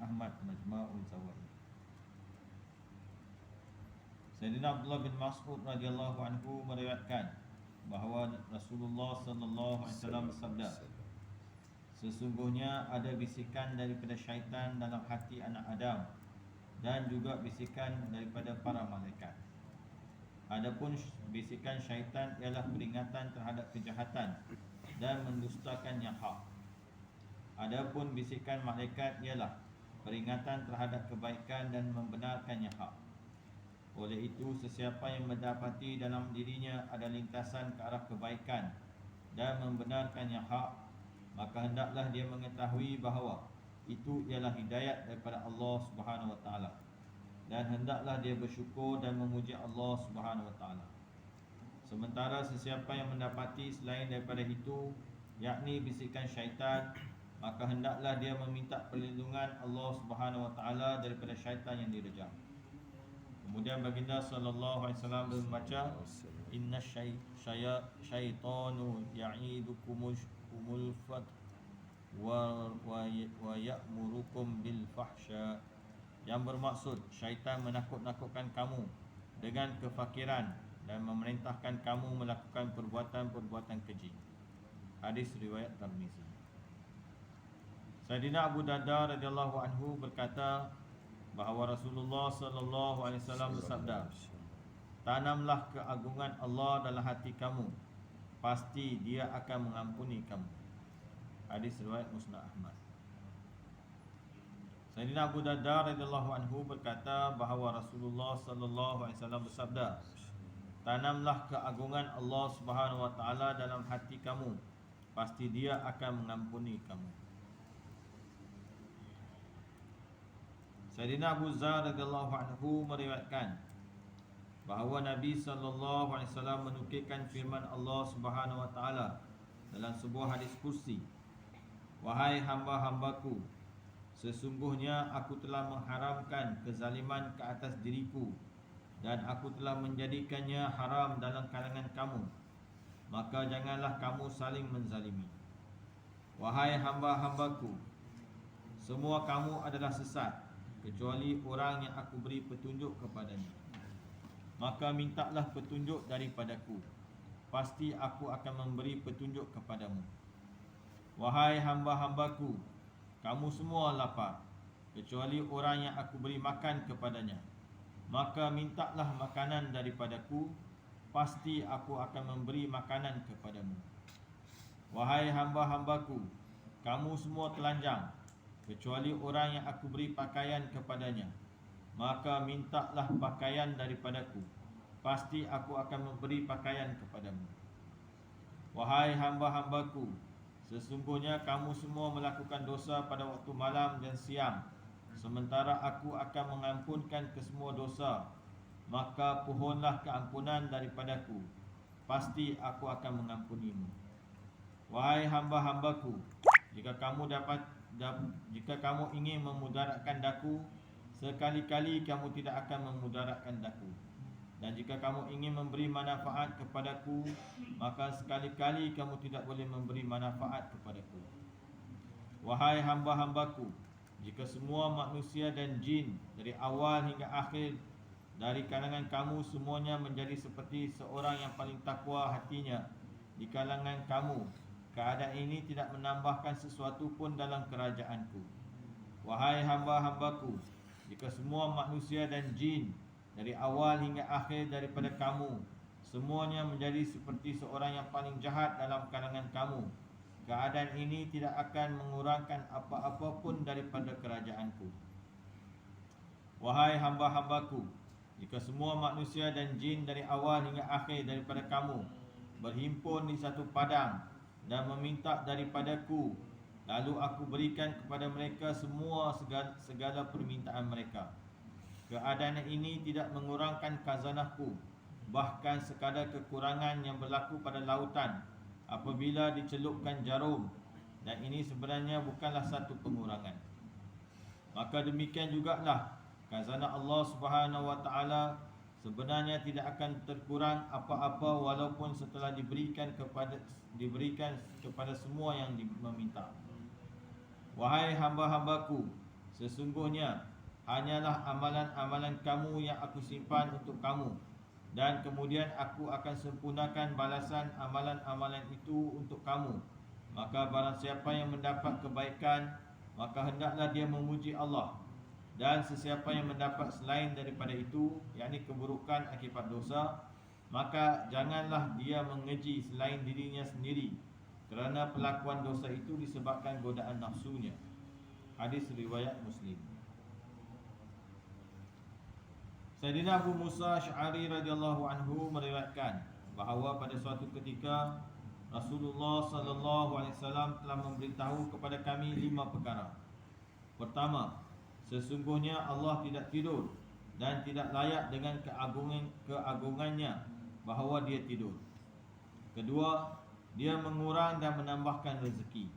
Ahmad Majma'ul Zawaid. Sayyidina Abdullah bin Mas'ud radhiyallahu anhu meriwayatkan bahawa Rasulullah sallallahu alaihi wasallam bersabda, sesungguhnya ada bisikan daripada syaitan dalam hati anak Adam dan juga bisikan daripada para malaikat. Adapun bisikan syaitan ialah peringatan terhadap kejahatan dan mendustakan yang hak. Adapun bisikan malaikat ialah peringatan terhadap kebaikan dan membenarkan yang hak. Oleh itu, sesiapa yang mendapati dalam dirinya ada lintasan ke arah kebaikan dan membenarkan yang hak, maka hendaklah dia mengetahui bahawa itu ialah hidayat daripada Allah Subhanahu wa taala, dan hendaklah dia bersyukur dan memuji Allah Subhanahu wa taala. Sementara sesiapa yang mendapati selain daripada itu, yakni bisikan syaitan, maka hendaklah dia meminta perlindungan Allah Subhanahu wa taala daripada syaitan yang direjam. Kemudian baginda sallallahu alaihi wasallam membaca, inna syaitanu ya'idukumul fat wa ya'murukum bil fahsya, yang bermaksud syaitan menakut-nakutkan kamu dengan kefakiran dan memerintahkan kamu melakukan perbuatan-perbuatan keji. Hadis riwayat Tirmizi. Sayyidina Abu Darda radhiyallahu anhu berkata bahawa Rasulullah sallallahu alaihi wasallam bersabda, tanamlah keagungan Allah dalam hati kamu, pasti Dia akan mengampuni kamu. Hadis riwayat Musnad Ahmad. Sayyidina Abu Darda radhiyallahu anhu berkata bahawa Rasulullah sallallahu alaihi wasallam bersabda, tanamlah keagungan Allah Subhanahu wa taala dalam hati kamu, pasti Dia akan mengampuni kamu. Sayyidina Abu Zar radhiyallahu anhu meriwayatkan bahawa Nabi sallallahu alaihi wasallam menukilkan firman Allah Subhanahu wa taala dalam sebuah hadis kursi, wahai hamba-hambaku, sesungguhnya aku telah mengharamkan kezaliman ke atas diriku dan aku telah menjadikannya haram dalam kalangan kamu, maka janganlah kamu saling menzalimi. Wahai hamba-hambaku, semua kamu adalah sesat kecuali orang yang aku beri petunjuk kepadanya. Maka mintalah petunjuk daripadaku, pasti aku akan memberi petunjuk kepadamu. Wahai hamba-hambaku, kamu semua lapar kecuali orang yang aku beri makan kepadanya. Maka mintalah makanan daripadaku, pasti aku akan memberi makanan kepadamu. Wahai hamba-hambaku, kamu semua telanjang kecuali orang yang aku beri pakaian kepadanya. Maka mintalah pakaian daripadaku, pasti aku akan memberi pakaian kepadamu. Wahai hamba-hambaku, sesungguhnya kamu semua melakukan dosa pada waktu malam dan siang, sementara aku akan mengampunkan kesemua dosa. Maka pohonlah keampunan daripadaku, pasti aku akan mengampunimu. Wahai hamba-hambaku, jika kamu ingin memudaratkan daku, sekali-kali kamu tidak akan memudaratkan daku. Dan jika kamu ingin memberi manfaat kepadaku, maka sekali-kali kamu tidak boleh memberi manfaat kepadaku. Wahai hamba-hambaku, jika semua manusia dan jin dari awal hingga akhir dari kalangan kamu semuanya menjadi seperti seorang yang paling takwa hatinya di kalangan kamu, keadaan ini tidak menambahkan sesuatu pun dalam kerajaanku. Wahai hamba-hambaku, jika semua manusia dan jin dari awal hingga akhir daripada kamu semuanya menjadi seperti seorang yang paling jahat dalam kalangan kamu, keadaan ini tidak akan mengurangkan apa-apa pun daripada kerajaanku. Wahai hamba-hambaku, jika semua manusia dan jin dari awal hingga akhir daripada kamu berhimpun di satu padang dan meminta daripadaku, lalu aku berikan kepada mereka semua segala permintaan mereka, keadaan ini tidak mengurangkan khazanahku, bahkan sekadar kekurangan yang berlaku pada lautan apabila dicelupkan jarum, dan ini sebenarnya bukanlah satu pengurangan. Maka demikian jugalah khazanah Allah Subhanahu wa taala sebenarnya tidak akan terkurang apa-apa walaupun setelah diberikan kepada semua yang meminta. Wahai hamba-hambaku, Sesungguhnya hanyalah amalan-amalan kamu yang aku simpan untuk kamu, dan kemudian aku akan sempurnakan balasan amalan-amalan itu untuk kamu. Maka barang siapa yang mendapat kebaikan, maka hendaklah dia memuji Allah. Dan sesiapa yang mendapat selain daripada itu, yakni keburukan akibat dosa, maka janganlah dia mengeji selain dirinya sendiri, kerana pelakuan dosa itu disebabkan godaan nafsunya. Hadis riwayat Muslim. Sayyidina Abu Musa Asy'ari radhiyallahu anhu meriwayatkan bahawa pada suatu ketika Rasulullah sallallahu alaihi wasallam telah memberitahu kepada kami 5 perkara. Pertama, sesungguhnya Allah tidak tidur dan tidak layak dengan keagungannya bahawa dia tidur. Kedua, dia mengurang dan menambahkan rezeki.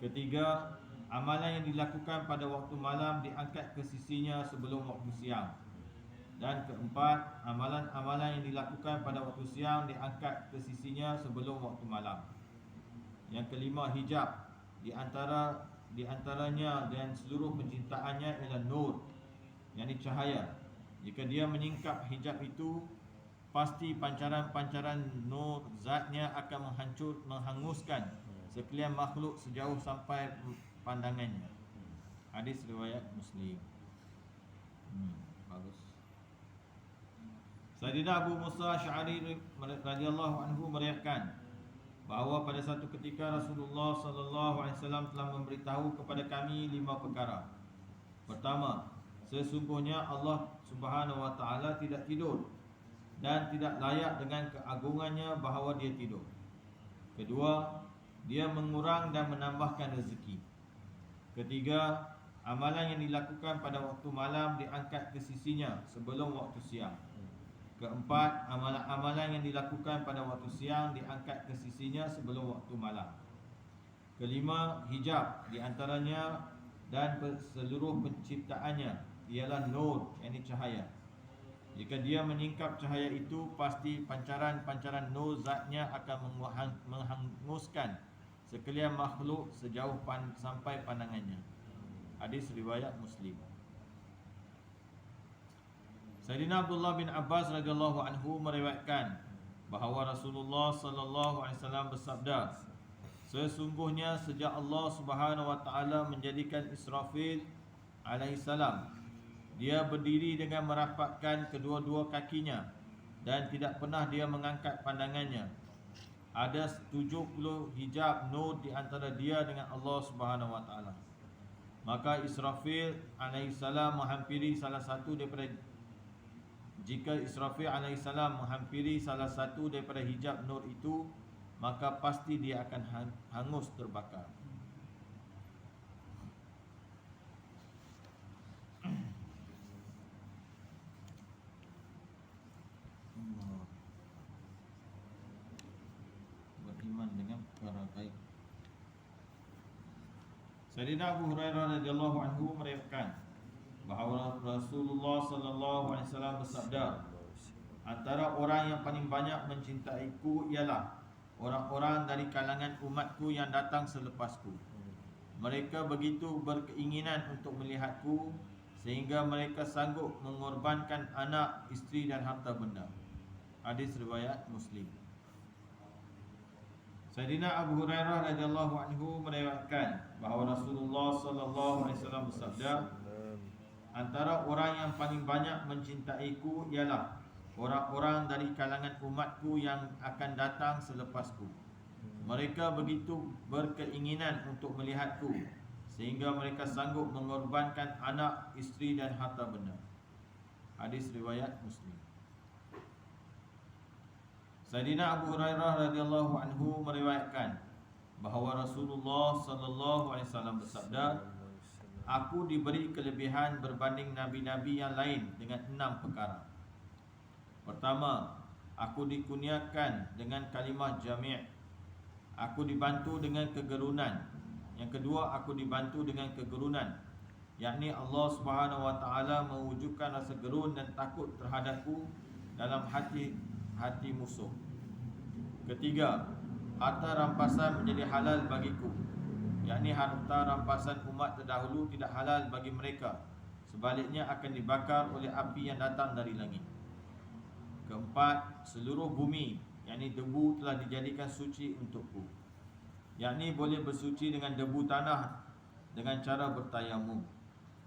Ketiga, amalan yang dilakukan pada waktu malam diangkat ke sisinya sebelum waktu siang. Dan keempat, amalan-amalan yang dilakukan pada waktu siang diangkat ke sisinya sebelum waktu malam. Yang kelima, hijab di antaranya dan seluruh penciptaannya ialah nur, yakni cahaya. Jika dia menyingkap hijab itu, pasti pancaran-pancaran nur zatnya akan menghanguskan sekalian makhluk sejauh sampai pandangannya. Hadis riwayat Muslim. Bagus. Sayyidina Abu Musa Asy'ari radhiyallahu anhu meriwayatkan bahawa pada satu ketika Rasulullah sallallahu alaihi wasallam telah memberitahu kepada kami 5 perkara. Pertama, sesungguhnya Allah Subhanahu wa taala tidak tidur dan tidak layak dengan keagungannya bahawa dia tidur. Kedua, dia mengurang dan menambahkan rezeki. Ketiga, amalan yang dilakukan pada waktu malam diangkat ke sisinya sebelum waktu siang. Keempat, amalan-amalan yang dilakukan pada waktu siang diangkat ke sisinya sebelum waktu malam. Kelima, hijab di antaranya dan seluruh penciptaannya ialah nur, yakni cahaya. Jika dia menyingkap cahaya itu, pasti pancaran-pancaran nur zatnya akan menghanguskan sekalian makhluk sejauh sampai pandangannya. Hadis riwayat Muslim. Sayyidina Abdullah bin Abbas radhiyallahu anhu meriwayatkan bahawa Rasulullah sallallahu alaihi wasallam bersabda, sesungguhnya sejak Allah Subhanahu wa taala menjadikan Israfil alaihi salam, dia berdiri dengan merapatkan kedua-dua kakinya dan tidak pernah dia mengangkat pandangannya. Ada 70 hijab nur di antara dia dengan Allah Subhanahu wa taala. Maka Israfil alaihi salam menghampiri salah satu daripada hijab nur itu, maka pasti dia akan hangus terbakar. Beriman dengan perkara baik. Sayyidina Abu Hurairah radhiyallahu anhu meriwayatkan bahawa Rasulullah sallallahu alaihi wasallam bersabda, antara orang yang paling banyak mencintaiku ialah orang-orang dari kalangan umatku yang datang selepasku. Mereka begitu berkeinginan untuk melihatku sehingga mereka sanggup mengorbankan anak, isteri dan harta benda. Hadis riwayat Muslim. Sayyidina Abu Hurairah radhiyallahu anhu meriwayatkan bahawa Rasulullah sallallahu alaihi wasallam bersabda, antara orang yang paling banyak mencintaiku ialah orang-orang dari kalangan umatku yang akan datang selepasku. Mereka begitu berkeinginan untuk melihatku sehingga mereka sanggup mengorbankan anak, isteri dan harta benda. Hadis riwayat Muslim. Sayyidina Abu Hurairah radhiyallahu anhu meriwayatkan bahawa Rasulullah sallallahu alaihi wasallam bersabda, aku diberi kelebihan berbanding nabi-nabi yang lain dengan 6 perkara. Pertama, aku dikurniakan dengan kalimah jami'. Aku dibantu dengan kegerunan. Yang kedua, aku dibantu dengan kegerunan, yakni Allah Subhanahu wa taala mewujudkan rasa gerun dan takut terhadapku dalam hati musuh. Ketiga, harta rampasan menjadi halal bagiku. yakni harta rampasan umat terdahulu tidak halal bagi mereka, sebaliknya akan dibakar oleh api yang datang dari langit. Keempat, seluruh bumi, yakni debu telah dijadikan suci untukku, yakni boleh bersuci dengan debu tanah dengan cara bertayamum.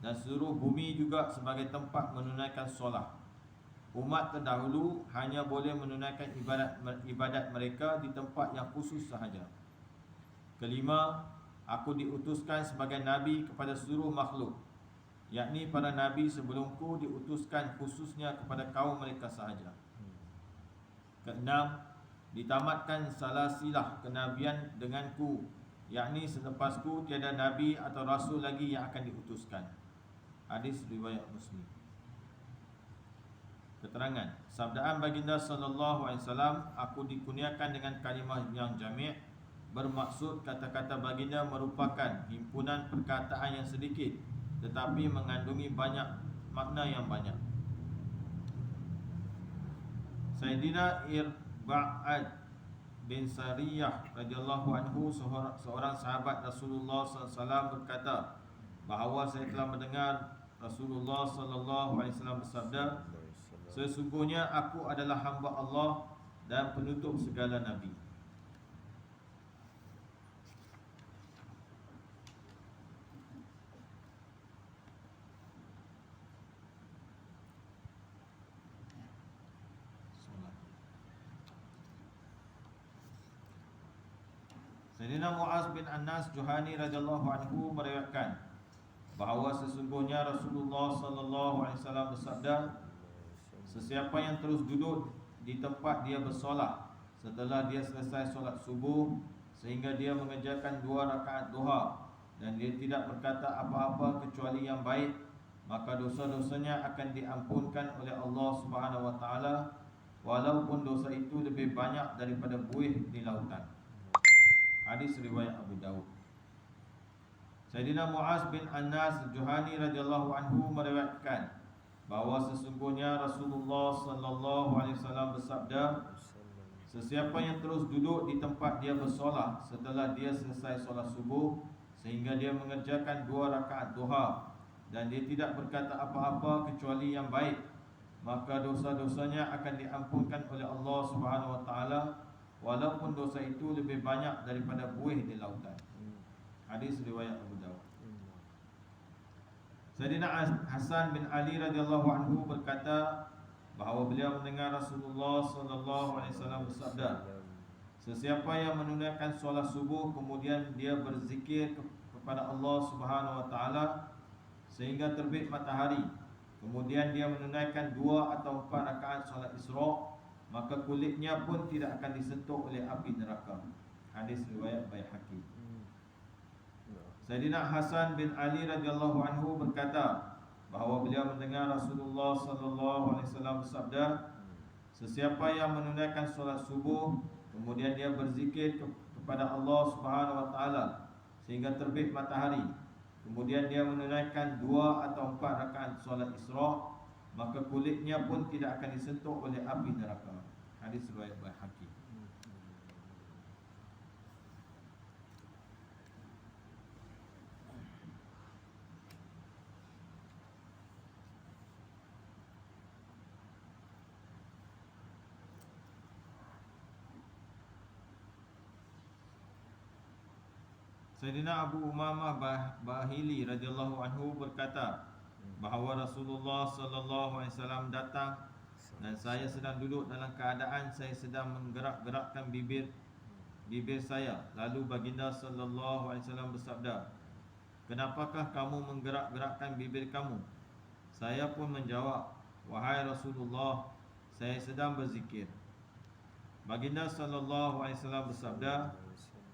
Dan seluruh bumi juga sebagai tempat menunaikan solat. Umat terdahulu hanya boleh menunaikan ibadat mereka di tempat yang khusus sahaja. Kelima, aku diutuskan sebagai Nabi kepada seluruh makhluk, yakni para Nabi sebelumku diutuskan khususnya kepada kaum mereka sahaja. Keenam, ditamatkan salasilah kenabian denganku, yakni selepasku tiada Nabi atau Rasul lagi yang akan diutuskan. Hadis riwayat Muslim. Keterangan, sabdaan baginda sallallahu alaihi wasallam, aku dikurniakan dengan kalimah yang jami', bermaksud kata-kata baginda merupakan himpunan perkataan yang sedikit tetapi mengandungi banyak makna yang banyak. Sayyidina Irba'ad bin Sariyah radhiyallahu anhu, seorang sahabat Rasulullah sallallahu alaihi wasallam berkata bahawa saya telah mendengar Rasulullah sallallahu alaihi wasallam bersabda, sesungguhnya aku adalah hamba Allah dan penutup segala nabi. Sayyidina Muaz bin Anas Juhani radhiyallahu anhu meriwayatkan bahawa sesungguhnya Rasulullah sallallahu alaihi wasallam bersabda, sesiapa yang terus duduk di tempat dia bersolat setelah dia selesai solat subuh sehingga dia mengerjakan 2 rakaat duha dan dia tidak berkata apa-apa kecuali yang baik, maka dosa-dosanya akan diampunkan oleh Allah Subhanahu wa taala, walaupun dosa itu lebih banyak daripada buih di lautan. Hadis riwayat Abu Dawud. Sayyidina Muaz bin Anas Juhani radhiyallahu anhu meriwayatkan bahawa sesungguhnya Rasulullah sallallahu alaihi wasallam bersabda, sesiapa yang terus duduk di tempat dia bersolat setelah dia selesai solat subuh sehingga dia mengerjakan 2 rakaat duha dan dia tidak berkata apa-apa kecuali yang baik, maka dosa-dosanya akan diampunkan oleh Allah Subhanahu wa taala, walaupun dosa itu lebih banyak daripada buih di lautan. Hadis riwayat Abu Dawud. Sayyidina Hasan bin Ali radhiyallahu anhu berkata bahawa beliau mendengar Rasulullah sallallahu alaihi wasallam bersabda, sesiapa yang menunaikan solat subuh kemudian dia berzikir kepada Allah Subhanahu wa taala sehingga terbit matahari, kemudian dia menunaikan 2 atau 4 rakaat solat Isra', maka kulitnya pun tidak akan disentuh oleh api neraka. Hadis riwayat Baihaqi. Sayyidina Hasan bin Ali radhiyallahu anhu berkata bahawa beliau mendengar Rasulullah sallallahu alaihi wasallam bersabda, sesiapa yang menunaikan solat subuh kemudian dia berzikir kepada Allah Subhanahu wa taala sehingga terbit matahari, kemudian dia menunaikan 2 atau 4 rakaat solat Isra', maka kulitnya pun tidak akan disentuh oleh api neraka. Hadis riwayat Baihaqi. Sayyidina Abu Umamah Bahili radhiyallahu anhu berkata bahawa Rasulullah sallallahu alaihi wasallam datang dan saya sedang duduk dalam keadaan saya sedang menggerak-gerakkan bibir saya. Lalu baginda sallallahu alaihi wasallam bersabda, kenapakah kamu menggerak-gerakkan bibir kamu? Saya pun menjawab, wahai Rasulullah, saya sedang berzikir. Baginda sallallahu alaihi wasallam bersabda,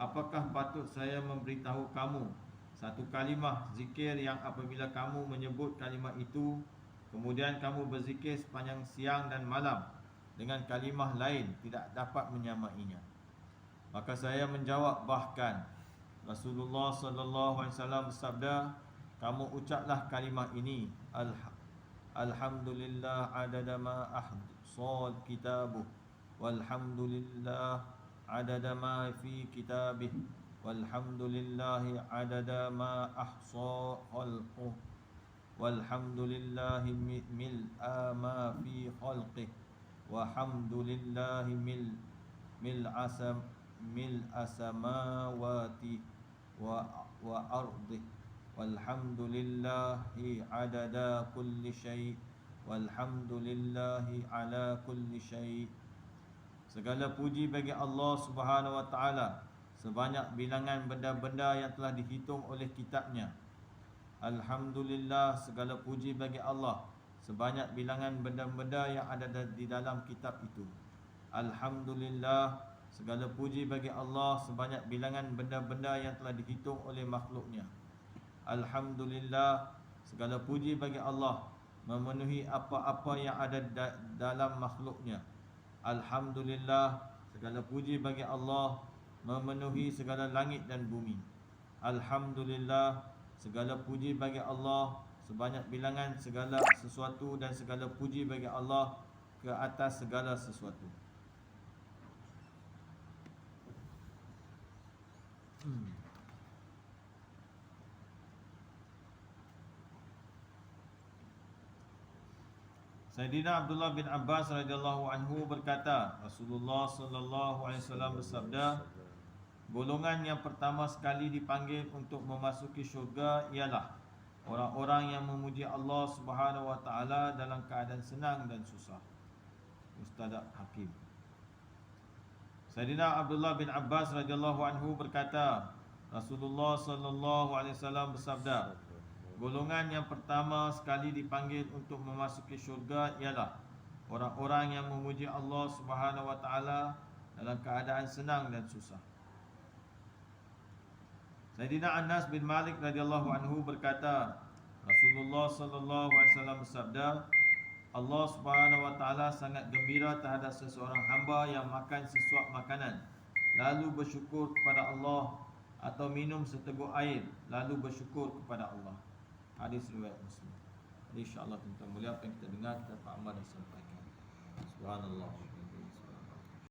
apakah patut saya memberitahu kamu satu kalimah zikir yang apabila kamu menyebut kalimah itu, kemudian kamu berzikir sepanjang siang dan malam dengan kalimah lain tidak dapat menyamainya? Maka saya menjawab, bahkan Rasulullah sallallahu alaihi wasallam bersabda, kamu ucaplah kalimah ini, alhamdulillah adada ma ahsal kitabuh, walhamdulillah adada ma fi kitabih, walhamdulillahi adada ma ahsa khalquh, walhamdulillahi mil'a ma fi khalqih, walhamdulillahi mil'a samawati wa ardih, walhamdulillahi adada kulli syai', walhamdulillahi ala kulli syai'. Segala puji bagi Allah Subhanahu wa taala sebanyak bilangan benda-benda yang telah dihitung oleh kitabnya. Alhamdulillah, segala puji bagi Allah sebanyak bilangan benda-benda yang ada di dalam kitab itu. Alhamdulillah, segala puji bagi Allah sebanyak bilangan benda-benda yang telah dihitung oleh makhluknya. Alhamdulillah, segala puji bagi Allah memenuhi apa-apa yang ada dalam makhluknya. Alhamdulillah, segala puji bagi Allah memenuhi segala langit dan bumi. Alhamdulillah, segala puji bagi Allah sebanyak bilangan segala sesuatu, dan segala puji bagi Allah ke atas segala sesuatu. Sayyidina Abdullah bin Abbas radhiyallahu anhu berkata, Rasulullah sallallahu alaihi wasallam bersabda, golongan yang pertama sekali dipanggil untuk memasuki syurga ialah orang-orang yang memuji Allah Subhanahu wa taala dalam keadaan senang dan susah. Ustaz Hakim. Sayyidina Abdullah bin Abbas radhiyallahu anhu berkata, Rasulullah sallallahu alaihi wasallam bersabda, golongan yang pertama sekali dipanggil untuk memasuki syurga ialah orang-orang yang memuji Allah Subhanahu wa taala dalam keadaan senang dan susah. Sayyidina Anas bin Malik radhiyallahu anhu berkata, Rasulullah sallallahu alaihi wasallam bersabda, Allah Subhanahu wa taala sangat gembira terhadap seseorang hamba yang makan sesuap makanan lalu bersyukur kepada Allah, atau minum seteguk air lalu bersyukur kepada Allah. Hadis riwayat Muslim. Insya-Allah tuan-tuan mulia, apa yang kita dengar kita amal dan sampaikan. Subhanallah.